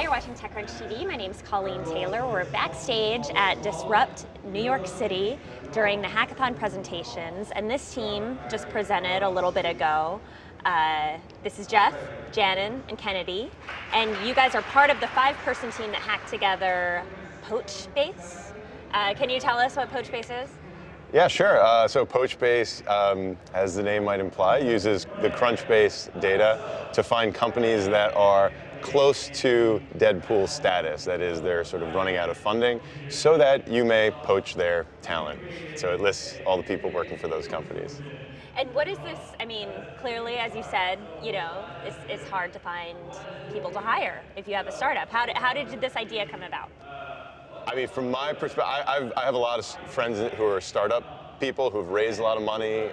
you're watching TechCrunch TV. My name's Colleen Taylor. We're backstage at Disrupt New York City during the hackathon presentations, and this team just presented a little bit ago. This is Jeff, Janin, and Kennedy, and you guys are part of the 5-person team that hacked together Poachbase. Can you tell us what Poachbase is? Yeah, sure. So Poachbase, as the name might imply, uses the Crunchbase data to find companies that are close to Deadpool status. That is, they're sort of running out of funding, so that you may poach their talent. So it lists all the people working for those companies. And what is this? I mean, clearly, as you said, you know, it's hard to find people to hire if you have a startup. How did this idea come about? I mean, from my perspective, I have a lot of friends who are startup people who've raised a lot of money.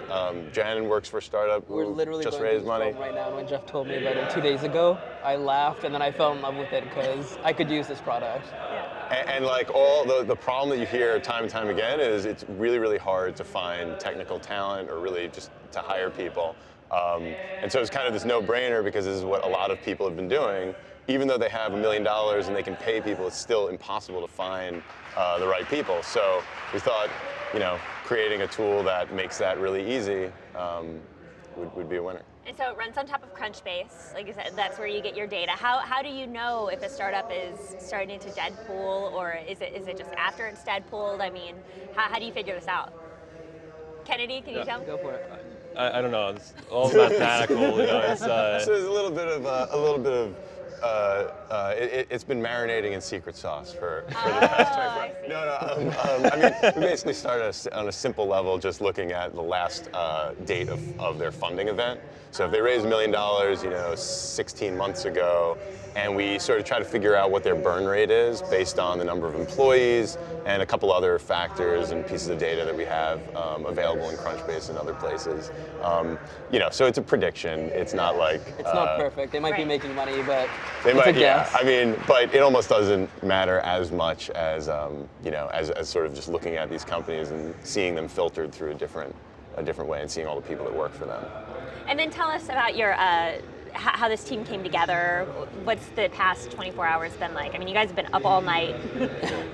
Janin works for a startup We're who literally just going raised through this money. problem right now. When Jeff told me about it 2 days ago, I laughed and then I fell in love with it because I could use this product. Yeah. And like all the problem that you hear time and time again is it's really, really hard to find technical talent or really just to hire people. And so it's kind of this no-brainer because this is what a lot of people have been doing. Even though they have $1 million and they can pay people, it's still impossible to find the right people. So we thought, you know, creating a tool that makes that really easy would be a winner. And so it runs on top of Crunchbase. Like you said, that's where you get your data. How do you know if a startup is starting to Deadpool, or is it just after it's Deadpooled? I mean, how do you figure this out? Kennedy, can you tell me? Go for it. I don't know. It's all mathematical. You know, it's, So there's a little bit of it's been marinating in secret sauce for the past 24 hours. I mean, we basically started on a simple level, just looking at the last date of their funding event. So if they raised $1 million, you know, 16 months ago, and we sort of try to figure out what their burn rate is based on the number of employees and a couple other factors and pieces of data that we have available in Crunchbase and other places. You know, so it's a prediction. It's not like It's not perfect. They might be Right. making money, but they it's might, a guess. yeah. I mean, but it almost doesn't matter as much as you know, as sort of just looking at these companies and seeing them filtered through a different way and seeing all the people that work for them. And then tell us about your how this team came together. What's the past 24 hours been like? I mean, you guys have been up all night.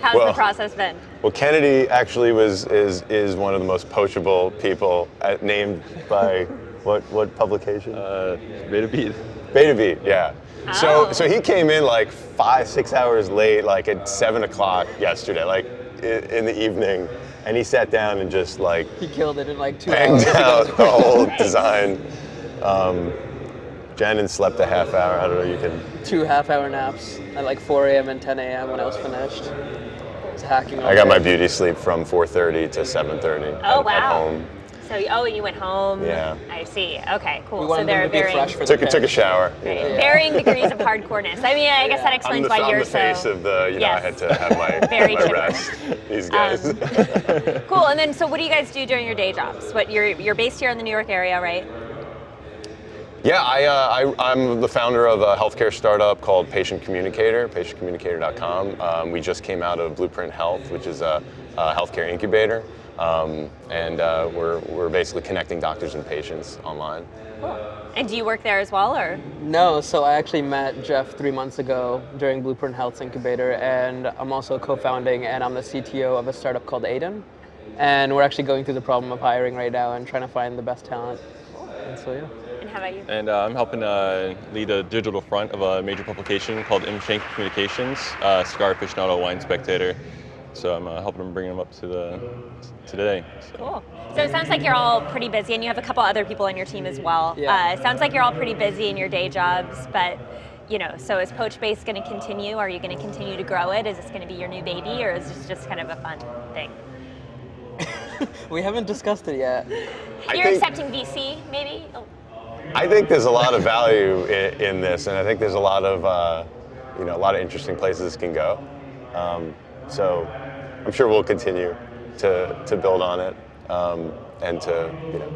How's the process been? Well, Kennedy actually is one of the most poachable people named by what publication? Beta. Beta, yeah. Oh. So he came in like 5-6 hours late, like at 7 o'clock yesterday, like in the evening, and he sat down and just like He killed it in like 2 banged hours. out the whole design. Janin slept a half hour. I don't know. You can. 2 half-hour naps at like 4 a.m. and 10 a.m. when I was finished. It's hacking. I got my beauty sleep from 4:30 to 7:30 Oh, at wow. home. So, and you went home. Yeah. I see. Okay, cool. We So wanted them they're to be varying, fresh for the Took a pitch. shower. You know. varying degrees of hardcoreness. I mean, I guess that explains why I'm you're the face so of the, you know, I Yes. had to have my, Very my chipper. rest. These guys. cool. And then, so what do you guys do during your day jobs? What you're based here in the New York area, right? Yeah, I'm the founder of a healthcare startup called Patient Communicator, patientcommunicator.com. We just came out of Blueprint Health, which is a healthcare incubator, and we're basically connecting doctors and patients online. Cool. And do you work there as well, or? No, so I actually met Jeff 3 months ago during Blueprint Health's incubator, and I'm also co-founding and I'm the CTO of a startup called Aiden. And we're actually going through the problem of hiring right now and trying to find the best talent. And so, yeah. And how about you? And I'm helping lead the digital front of a major publication called Image Communications, Cigar Aficionado Wine Spectator. So I'm helping them bring them up to today. So. Cool. So it sounds like you're all pretty busy, and you have a couple other people on your team as well. Yeah. It sounds like you're all pretty busy in your day jobs, but you know, so is Poachbase going to continue? Are you going to continue to grow it? Is this going to be your new baby, or is this just kind of a fun thing? We haven't discussed it yet. You're accepting VC, maybe? Oh. I think there's a lot of value in this, and I think there's a lot of you know, a lot of interesting places this can go. So I'm sure we'll continue to build on it and to, you know,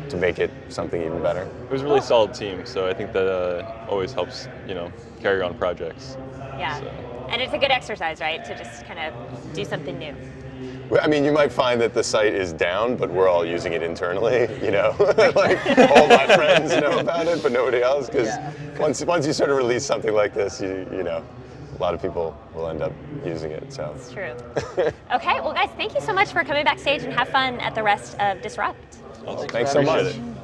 to make it something even better. It was a really solid team, so I think that always helps, you know, carry on projects. Yeah. So. And it's a good exercise, right? To just kind of do something new. I mean, you might find that the site is down, but we're all using it internally, you know? Like, all my friends know about it, but nobody else, because once you sort of release something like this, you know, a lot of people will end up using it, so. It's true. Okay, well guys, thank you so much for coming backstage and have fun at the rest of Disrupt. Thanks so much. Appreciate it.